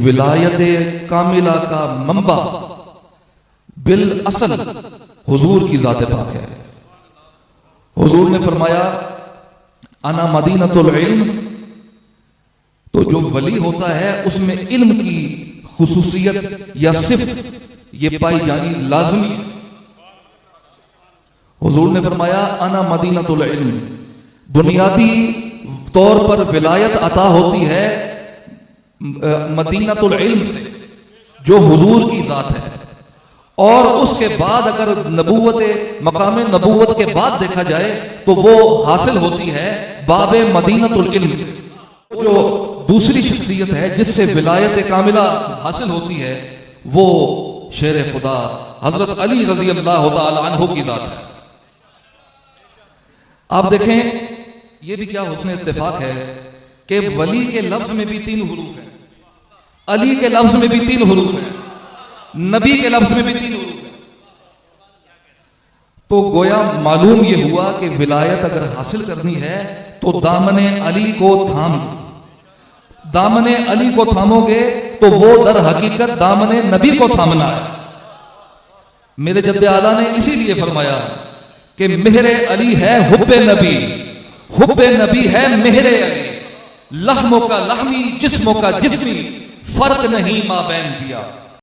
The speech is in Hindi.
विलायत कामिला का मंबा बिल असल हुजूर की ज़ात पाक है। हुजूर ने फरमाया अना मदीनतुल इल्म, तो जो वली होता है उसमें इल्म की खुसूसियत या सिर्फ ये पाई जानी लाजमी है। हुजूर ने फरमाया अना मदीनतुल इल्म, बुनियादी तौर पर विलायत अता होती है मदीनतुल इल्म से, जो हुजूर की जात है। और उसके बाद अगर नबूवत मकाम नबूवत के बाद देखा जाए तो वो हासिल होती है बाबे मदीनतुल इल्म से। जो दूसरी शख्सियत है जिससे विलायत कामिला हासिल होती है वो शेर खुदा हजरत अली रजी अल्लाह तआला अन्हु की जात है। आप देखें ये भी क्या हुस्न इत्तेफाक है कि वली के लफ्ज में भी 3 हुरूफ हैं, अली के लफ्ज में भी 3 हुरूफ हैं, नबी के लफ्ज में भी 3 हुरूफ हैं। तो गोया मालूम ये हुआ कि विलायत अगर हासिल करनी है तो दामने अली को थाम, दामने अली को थामोगे तो वो दर हकीकत दामने नबी को थामना है। मेरे जद्दे आला ने इसीलिए फरमाया कि मेहरे अली है हुब्बे नबी, हुब्बे नबी है मेहरे अली, लहमों का लहमी जिस्मों का जिस्मी, फर्क नहीं माबैन दिया।